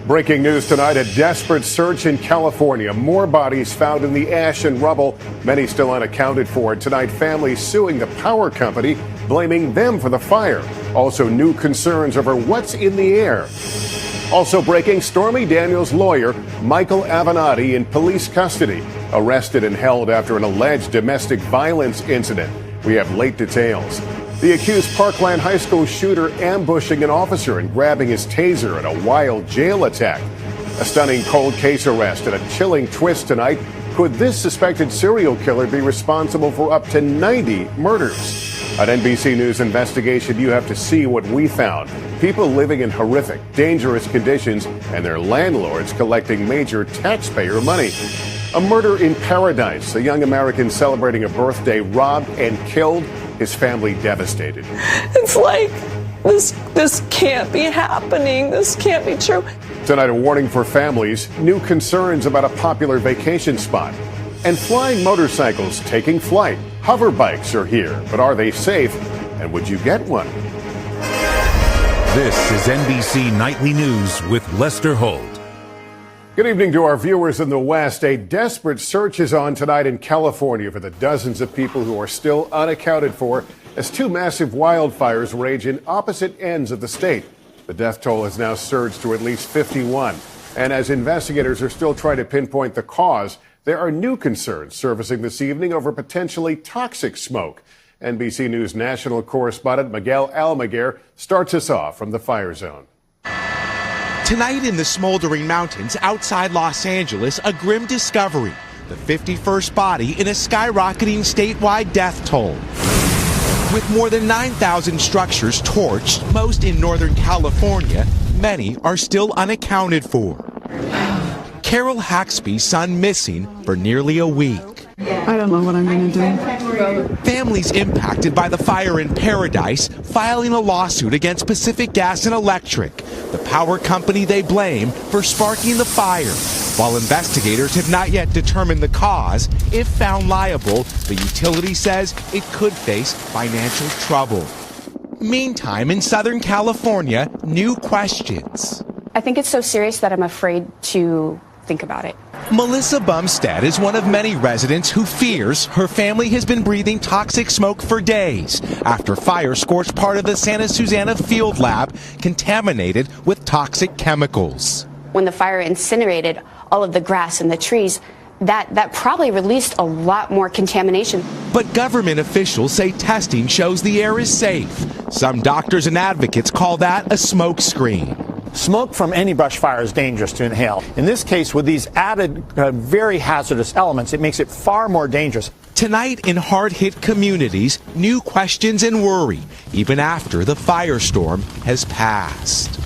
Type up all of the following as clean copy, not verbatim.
Breaking news tonight, a desperate search in California. More bodies found in the ash and rubble, many still unaccounted for. Tonight, families suing the power company, blaming them for the fire. Also, new concerns over what's in the air. Also breaking, Stormy Daniels' lawyer, Michael Avenatti, in police custody, arrested and held after an alleged domestic violence incident. We have late details. The accused Parkland High School shooter ambushing an officer and grabbing his taser in a wild jail attack. A stunning cold case arrest and a chilling twist tonight. Could this suspected serial killer be responsible for up to 90 murders? An NBC News investigation, you have to see what we found. People living in horrific, dangerous conditions and their landlords collecting major taxpayer money. A murder in paradise. A young American celebrating a birthday robbed and killed. His family devastated. It's like, this can't be happening. This can't be true. Tonight, a warning for families. New concerns about a popular vacation spot. And flying motorcycles taking flight. Hover bikes are here, but are they safe? And would you get one? This is NBC Nightly News with Lester Holt. Good evening to our viewers in the West. A desperate search is on tonight in California for the dozens of people who are still unaccounted for as two massive wildfires rage in opposite ends of the state. The death toll has now surged to at least 51. And as investigators are still trying to pinpoint the cause, there are new concerns surfacing this evening over potentially toxic smoke. NBC News national correspondent Miguel Almaguer starts us off from the fire zone. Tonight in the smoldering mountains outside Los Angeles, a grim discovery. The 51st body in a skyrocketing statewide death toll. With more than 9,000 structures torched, most in Northern California, many are still unaccounted for. Carol Haxby's son missing for nearly a week. I don't know what I'm going to do. Families impacted by the fire in Paradise filing a lawsuit against Pacific Gas and Electric, the power company they blame for sparking the fire. While investigators have not yet determined the cause, if found liable, the utility says it could face financial trouble. Meantime, in Southern California, new questions. I think it's so serious that I'm afraid to think about it. Melissa Bumstead is one of many residents who fears her family has been breathing toxic smoke for days after fire scorched part of the Santa Susana field lab contaminated with toxic chemicals. When the fire incinerated all of the grass and the trees, that probably released a lot more contamination. But government officials say testing shows the air is safe. Some doctors and advocates call that a smoke screen. Smoke from any brush fire is dangerous to inhale. In this case, with these added very hazardous elements, it makes it far more dangerous. Tonight in hard-hit communities, new questions and worry, even after the firestorm has passed.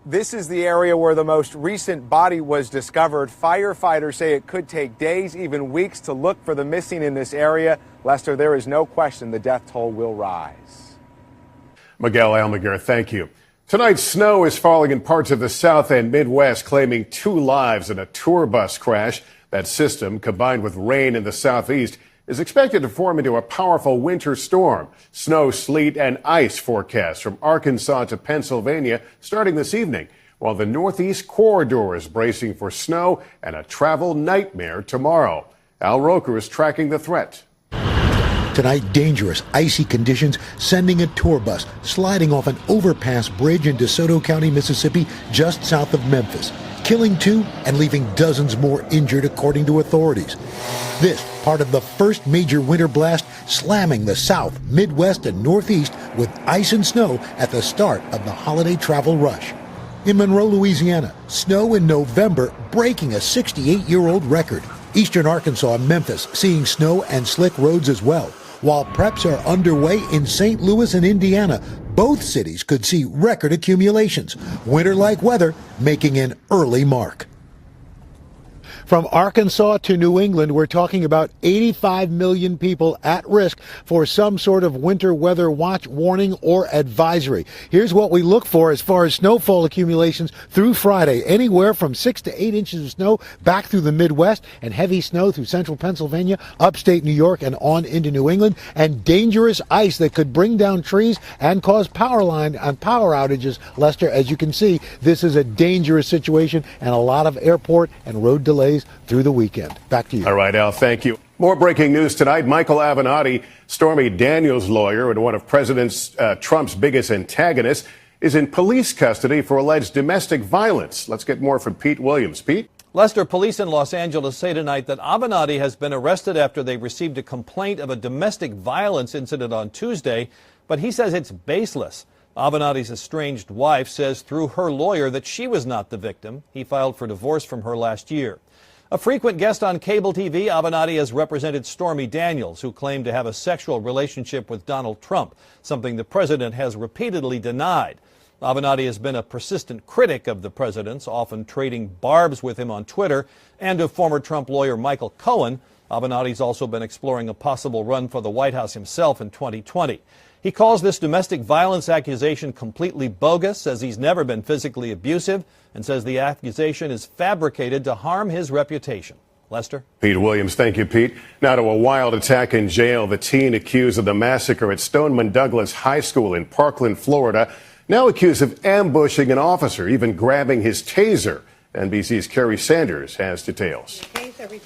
This is the area where the most recent body was discovered. Firefighters say it could take days, even weeks, to look for the missing in this area. Lester, there is no question the death toll will rise. Miguel Almaguer, thank you. Tonight, snow is falling in parts of the South and Midwest, claiming 2 lives in a tour bus crash. That system, combined with rain in the Southeast, is expected to form into a powerful winter storm. Snow, sleet, and ice forecast from Arkansas to Pennsylvania starting this evening, while the Northeast corridor is bracing for snow and a travel nightmare tomorrow. Al Roker is tracking the threat. Tonight, dangerous, icy conditions sending a tour bus sliding off an overpass bridge in DeSoto County, Mississippi, just south of Memphis, killing 2 and leaving dozens more injured, according to authorities. This part of the first major winter blast slamming the South, Midwest, and Northeast with ice and snow at the start of the holiday travel rush. In Monroe, Louisiana, snow in November breaking a 68-year-old record. Eastern Arkansas and Memphis seeing snow and slick roads as well. While preps are underway in St. Louis and Indiana, both cities could see record accumulations. Winter-like weather making an early mark. From Arkansas to New England, we're talking about 85 million people at risk for some sort of winter weather watch, warning, or advisory. Here's what we look for as far as snowfall accumulations through Friday. Anywhere from 6 to 8 inches of snow back through the Midwest, and heavy snow through central Pennsylvania, upstate New York, and on into New England, and dangerous ice that could bring down trees and cause power outages. Lester, as you can see, this is a dangerous situation and a lot of airport and road delays through the weekend. Back to you. All right, Al, thank you. More breaking news tonight. Michael Avenatti, Stormy Daniels' lawyer and one of President Trump's biggest antagonists, is in police custody for alleged domestic violence. Let's get more from Pete Williams. Pete? Lester, police in Los Angeles say tonight that Avenatti has been arrested after they received a complaint of a domestic violence incident on Tuesday, but he says it's baseless. Avenatti's estranged wife says through her lawyer that she was not the victim. He filed for divorce from her last year. A frequent guest on cable TV, Avenatti has represented Stormy Daniels, who claimed to have a sexual relationship with Donald Trump, something the president has repeatedly denied. Avenatti has been a persistent critic of the president's, often trading barbs with him on Twitter, and of former Trump lawyer Michael Cohen. Avenatti's also been exploring a possible run for the White House himself in 2020. He calls this domestic violence accusation completely bogus, says he's never been physically abusive, and says the accusation is fabricated to harm his reputation. Lester? Pete Williams, thank you, Pete. Now to a wild attack in jail. The teen accused of the massacre at Stoneman Douglas High School in Parkland, Florida, now accused of ambushing an officer, even grabbing his taser. NBC's Kerry Sanders has details.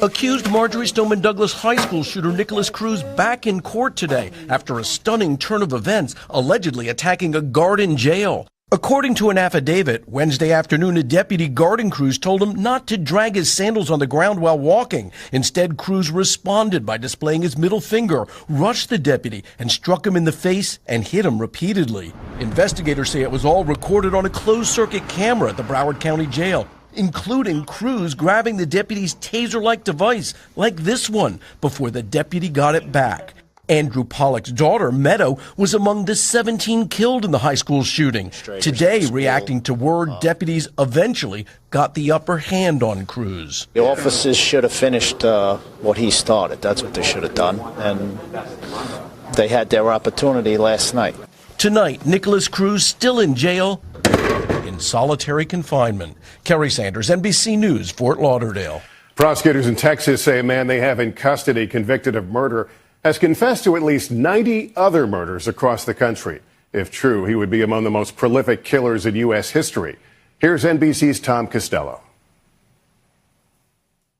Accused Marjorie Stoneman Douglas High School shooter Nicholas Cruz back in court today after a stunning turn of events, allegedly attacking a guard in jail. According to an affidavit, Wednesday afternoon, a deputy guarding Cruz told him not to drag his sandals on the ground while walking. Instead, Cruz responded by displaying his middle finger, rushed the deputy, and struck him in the face and hit him repeatedly. Investigators say it was all recorded on a closed-circuit camera at the Broward County Jail, including Cruz grabbing the deputy's taser-like device, like this one, before the deputy got it back. Andrew Pollock's daughter, Meadow, was among the 17 killed in the high school shooting. Today, reacting to word deputies eventually got the upper hand on Cruz. The officers should have finished what he started. That's what they should have done. And they had their opportunity last night. Tonight, Nicholas Cruz still in jail in solitary confinement. Kerry Sanders, NBC News, Fort Lauderdale. Prosecutors in Texas say a man they have in custody convicted of murder has confessed to at least 90 other murders across the country. If true, he would be among the most prolific killers in U.S. history. Here's NBC's Tom Costello.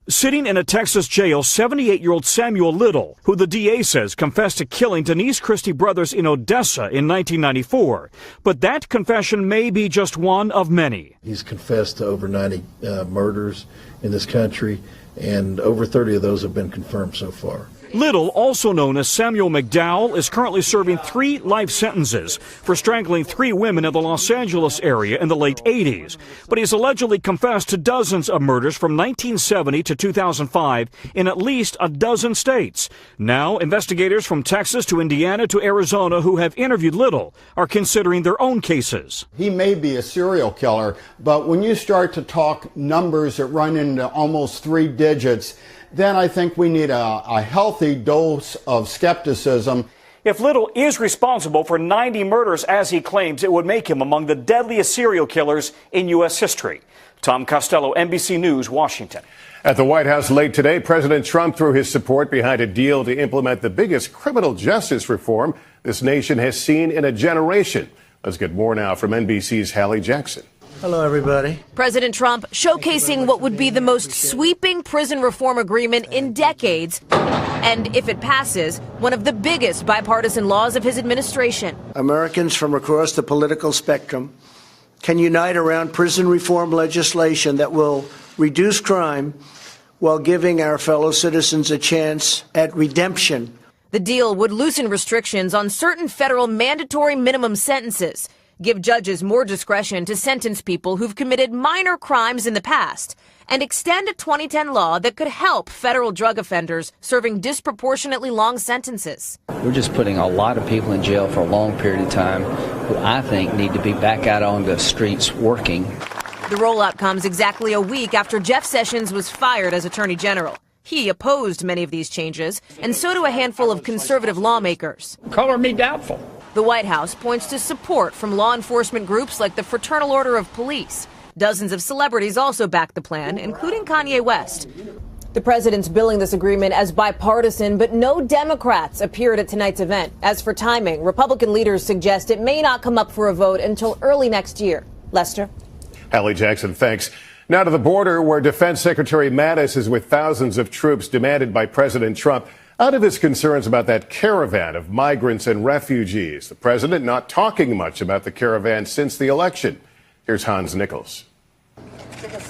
Sitting in a Texas jail, 78-year-old Samuel Little, who the DA says confessed to killing Denise Christie brothers in Odessa in 1994. But that confession may be just one of many. He's confessed to over 90 murders in this country, and over 30 of those have been confirmed so far. Little, also known as Samuel McDowell, is currently serving 3 life sentences for strangling 3 women in the Los Angeles area in the late 80s. But he's allegedly confessed to dozens of murders from 1970 to 2005 in at least a dozen states. Now, investigators from Texas to Indiana to Arizona who have interviewed Little are considering their own cases. He may be a serial killer, but when you start to talk numbers that run into almost 3 digits, then I think we need a healthy dose of skepticism. If Little is responsible for 90 murders, as he claims, it would make him among the deadliest serial killers in U.S. history. Tom Costello, NBC News, Washington. At the White House late today, President Trump threw his support behind a deal to implement the biggest criminal justice reform this nation has seen in a generation. Let's get more now from NBC's Hallie Jackson. Hello, everybody. President Trump showcasing what would be the most sweeping prison reform agreement in decades. And if it passes, one of the biggest bipartisan laws of his administration. Americans from across the political spectrum can unite around prison reform legislation that will reduce crime while giving our fellow citizens a chance at redemption. The deal would loosen restrictions on certain federal mandatory minimum sentences, give judges more discretion to sentence people who've committed minor crimes in the past, and extend a 2010 law that could help federal drug offenders serving disproportionately long sentences. We're just putting a lot of people in jail for a long period of time who I think need to be back out on the streets working. The rollout comes exactly a week after Jeff Sessions was fired as Attorney General. He opposed many of these changes, and so do a handful of conservative lawmakers. Color me doubtful. The White House points to support from law enforcement groups like the Fraternal Order of Police. Dozens of celebrities also backed the plan, including Kanye West. The president's billing this agreement as bipartisan, but no Democrats appeared at tonight's event. As for timing, Republican leaders suggest it may not come up for a vote until early next year. Lester? Hallie Jackson, thanks. Now to the border, where Defense Secretary Mattis is with thousands of troops demanded by President Trump out of his concerns about that caravan of migrants and refugees. The president not talking much about the caravan since the election. Here's Hans Nichols.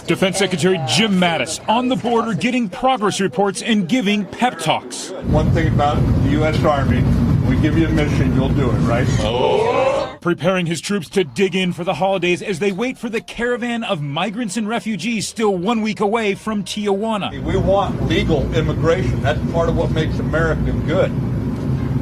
Defense Secretary Jim Mattis on the border getting progress reports and giving pep talks. One thing about the U.S. Army, we give you a mission, you'll do it, right? Oh. Preparing his troops to dig in for the holidays as they wait for the caravan of migrants and refugees still 1 week away from Tijuana. We want legal immigration. That's part of what makes America good.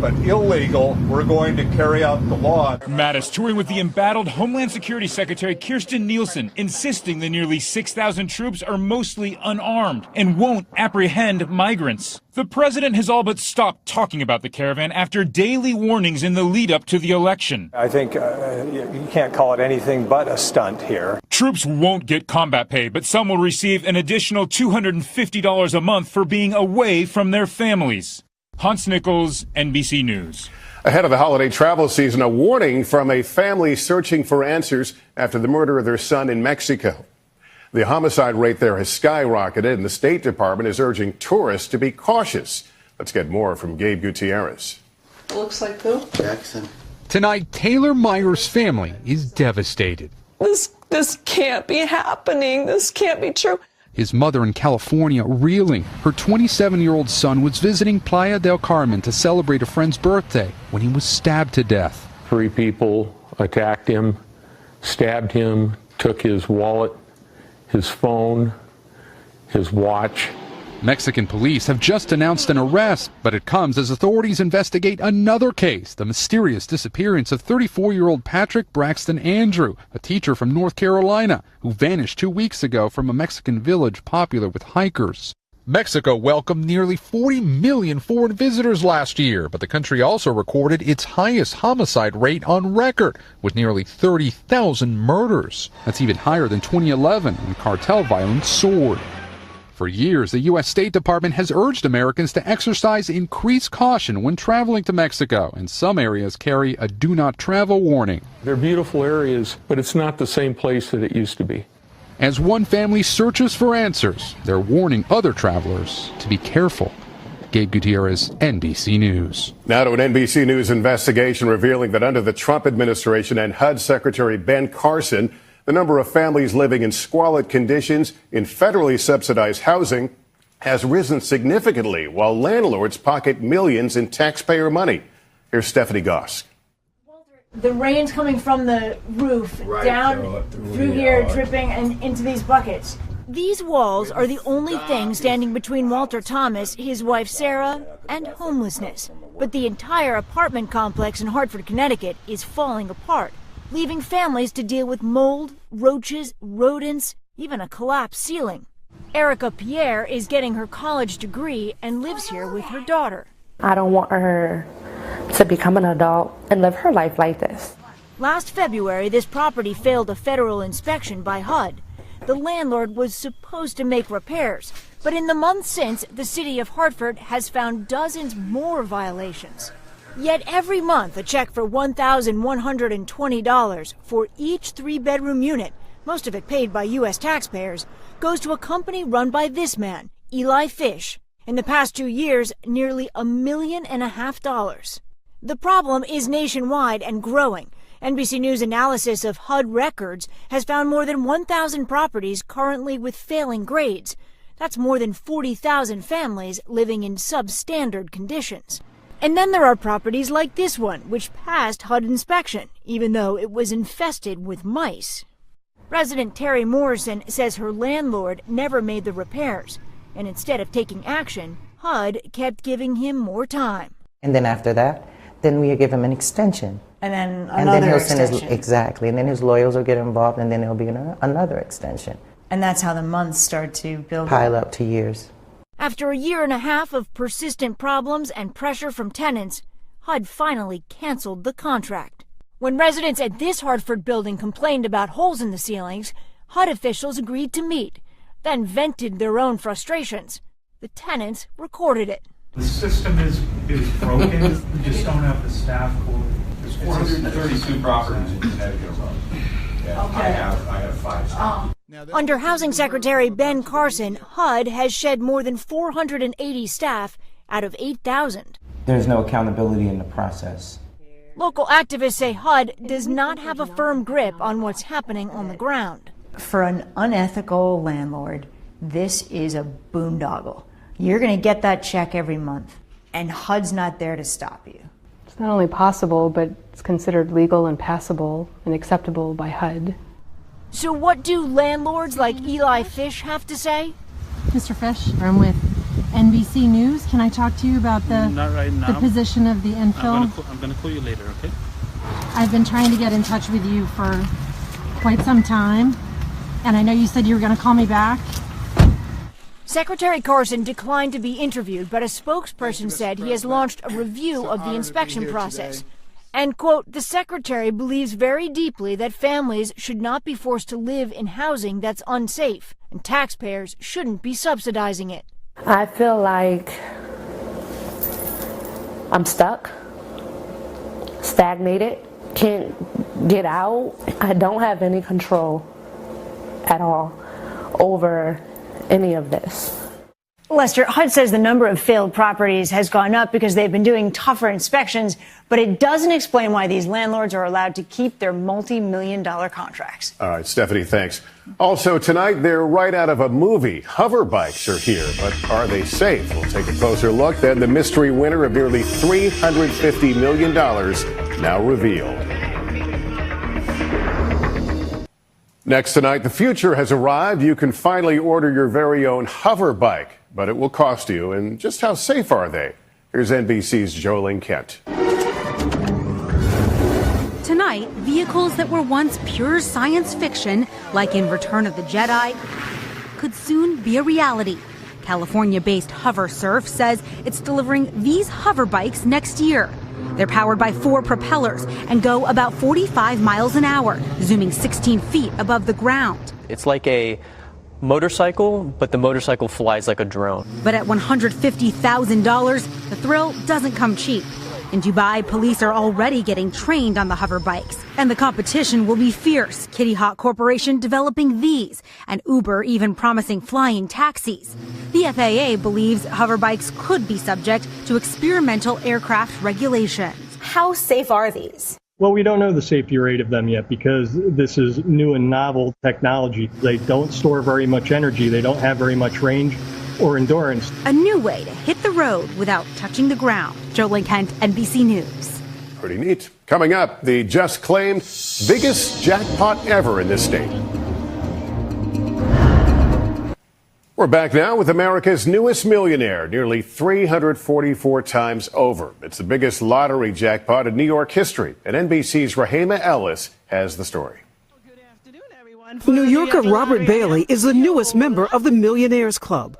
But illegal, we're going to carry out the law. Mattis touring with the embattled Homeland Security Secretary Kirstjen Nielsen, insisting the nearly 6,000 troops are mostly unarmed and won't apprehend migrants. The president has all but stopped talking about the caravan after daily warnings in the lead up to the election. I think you can't call it anything but a stunt here. Troops won't get combat pay, but some will receive an additional $250 a month for being away from their families. Hans Nichols, NBC News. Ahead of the holiday travel season, a warning from a family searching for answers after the murder of their son in Mexico. The homicide rate there has skyrocketed, and the State Department is urging tourists to be cautious. Let's get more from Gabe Gutierrez. Looks like Bill Jackson. Tonight, Taylor Meyer's family is devastated. This can't be happening. This can't be true. His mother in California reeling. Her 27-year-old son was visiting Playa del Carmen to celebrate a friend's birthday when he was stabbed to death. 3 people attacked him, stabbed him, took his wallet, his phone, his watch. Mexican police have just announced an arrest, but it comes as authorities investigate another case, the mysterious disappearance of 34-year-old Patrick Braxton Andrew, a teacher from North Carolina, who vanished 2 weeks ago from a Mexican village popular with hikers. Mexico welcomed nearly 40 million foreign visitors last year, but the country also recorded its highest homicide rate on record, with nearly 30,000 murders. That's even higher than 2011, when cartel violence soared. For years, the U.S. State Department has urged Americans to exercise increased caution when traveling to Mexico, and some areas carry a do not travel warning. They're beautiful areas, but it's not the same place that it used to be. As one family searches for answers, they're warning other travelers to be careful. Gabe Gutierrez, NBC News. Now to an NBC News investigation revealing that under the Trump administration and HUD Secretary Ben Carson, the number of families living in squalid conditions in federally subsidized housing has risen significantly, while landlords pocket millions in taxpayer money. Here's Stephanie Goss. The rain's coming from the roof down through here, dripping and into these buckets. These walls are the only thing standing between Walter Thomas, his wife Sarah, and homelessness. But the entire apartment complex in Hartford, Connecticut is falling apart, leaving families to deal with mold, roaches, rodents, even a collapsed ceiling. Erica Pierre is getting her college degree and lives here with her daughter. I don't want her to become an adult and live her life like this. Last February, this property failed a federal inspection by HUD. The landlord was supposed to make repairs, but in the months since, the city of Hartford has found dozens more violations. Yet every month, a check for $1,120 for each 3-bedroom unit, most of it paid by U.S. taxpayers, goes to a company run by this man, Eli Fish. In the past 2 years, nearly $1.5 million. The problem is nationwide and growing. NBC News analysis of HUD records has found more than 1,000 properties currently with failing grades. That's more than 40,000 families living in substandard conditions. And then there are properties like this one, which passed HUD inspection, even though it was infested with mice. Resident Terry Morrison says her landlord never made the repairs, and instead of taking action, HUD kept giving him more time. And then after that, then we give him an extension. And then and another then he'll extension. send his, exactly, and then his lawyers will get involved, and then there'll be another extension. And that's how the months start to build Pile up to years. After a year and a half of persistent problems and pressure from tenants, HUD finally canceled the contract. When residents at this Hartford building complained about holes in the ceilings, HUD officials agreed to meet, then vented their own frustrations. The tenants recorded it. The system is broken. We just don't have the staff for it. There's 432 properties in Connecticut alone. Yeah, Okay. I have 5 staff. Under Housing Secretary Ben Carson, HUD has shed more than 480 staff out of 8,000. There's no accountability in the process. Local activists say HUD does not have a firm grip on what's happening on the ground. For an unethical landlord, this is a boondoggle. You're going to get that check every month, and HUD's not there to stop you. It's not only possible, but it's considered legal and passable and acceptable by HUD. So what do landlords like Eli Fish have to say? Mr. Fish, I'm with NBC News. Can I talk to you about Not right now. the position of the infill? I'm going to call you later, okay? I've been trying to get in touch with you for quite some time, and I know you said you were going to call me back. Secretary Carson declined to be interviewed, but a spokesperson said he has launched a review of the inspection process. And, quote, the secretary believes very deeply that families should not be forced to live in housing that's unsafe, and taxpayers shouldn't be subsidizing it. I feel like I'm stuck, stagnated, can't get out. I don't have any control at all over any of this. Lester, HUD says the number of failed properties has gone up because they've been doing tougher inspections, but it doesn't explain why these landlords are allowed to keep their multi-million-dollar contracts. All right, Stephanie, thanks. Also, tonight, they're right out of a movie. Hover bikes are here, but are they safe? We'll take a closer look. Then the mystery winner of nearly $350 million now revealed. Next tonight, the future has arrived. You can finally order your very own hover bike, but it will cost you. And just how safe are they? Here's NBC's Jolene Kent. Tonight, vehicles that were once pure science fiction, like in Return of the Jedi, could soon be a reality. California-based HoverSurf says it's delivering these hover bikes next year. They're powered by 4 propellers and go about 45 miles an hour, zooming 16 feet above the ground. It's like a motorcycle, but the motorcycle flies like a drone. But at $150,000, the thrill doesn't come cheap. In Dubai, police are already getting trained on the hover bikes, and the competition will be fierce. Kitty Hawk Corporation developing these, and Uber even promising flying taxis. The FAA believes hover bikes could be subject to experimental aircraft regulations. How safe are these? Well, we don't know the safety rate of them yet because this is new and novel technology. They don't store very much energy. They don't have very much range or endurance. A new way to hit the road without touching the ground. Jolene Kent, NBC News. Pretty neat. Coming up, the just claimed biggest jackpot ever in this state. We're back now with America's newest millionaire, nearly 344 times over. It's the biggest lottery jackpot in New York history. And NBC's Rahima Ellis has the story. New Yorker Robert Bailey is the newest member of the Millionaires Club,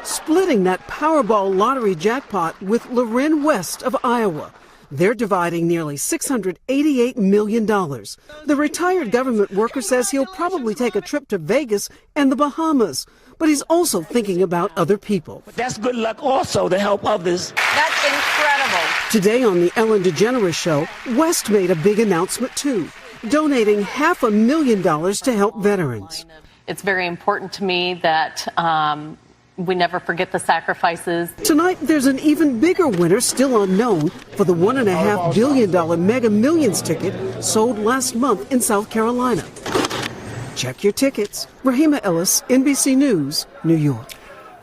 splitting that Powerball lottery jackpot with Loren West of Iowa. They're dividing nearly $688 million. The retired government worker says he'll probably take a trip to Vegas and the Bahamas, but he's also thinking about other people. But that's good luck also to help others. That's incredible. Today on the Ellen DeGeneres Show, West made a big announcement too, donating $500,000 to help veterans. It's very important to me that we never forget the sacrifices. Tonight, there's an even bigger winner still unknown for the $1.5 billion Mega Millions ticket sold last month in South Carolina. Check your tickets. Rahima Ellis, NBC News, New York.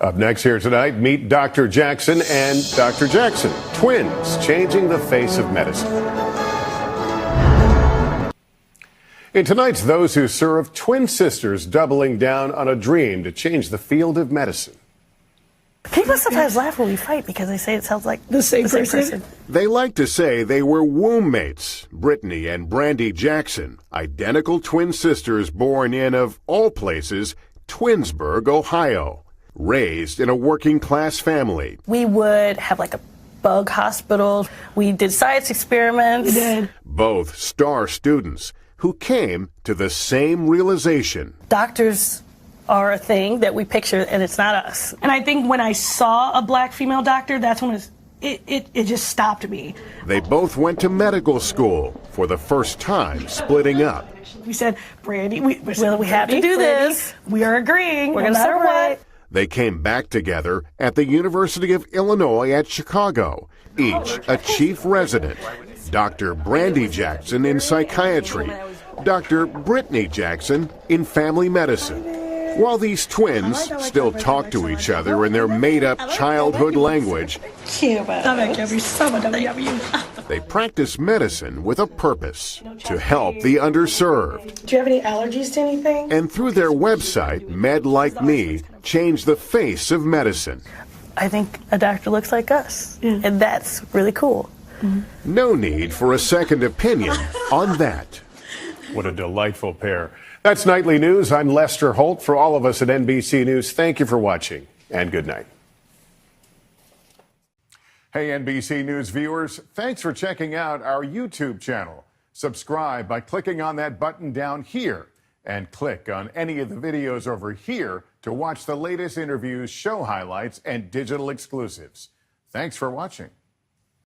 Up next here tonight, meet Dr. Jackson and Dr. Jackson, twins changing the face of medicine. In tonight's Those Who Serve, twin sisters doubling down on a dream to change the field of medicine. People sometimes laugh when we fight because they say it sounds like the same person. They like to say they were womb mates, Brittany and Brandy Jackson, identical twin sisters born in, of all places, Twinsburg, Ohio, raised in a working-class family. We would have like a bug hospital. We did science experiments. We did. Both star students who came to the same realization. Doctors are a thing that we picture, and it's not us. And I think when I saw a black female doctor, that's when it just stopped me. They both went to medical school for the first time, splitting up. We said, Brandy, we have to do this. We are agreeing. We're no going to matter separate. what. They came back together at the University of Illinois at Chicago, each a chief resident. Dr. Brandy Jackson in psychiatry, Dr. Brittany Jackson in family medicine. While these twins still talk to each other in their made-up childhood language, they practice medicine with a purpose, to help the underserved. Do you have any allergies to anything? And through their website, Med Like Me, change the face of medicine. I think a doctor looks like us, and that's really cool. No need for a second opinion on that. What a delightful pair. That's Nightly News. I'm Lester Holt. For all of us at NBC News, thank you for watching, and good night. Hey, NBC News viewers, thanks for checking out our YouTube channel. Subscribe by clicking on that button down here, and click on any of the videos over here to watch the latest interviews, show highlights, and digital exclusives. Thanks for watching.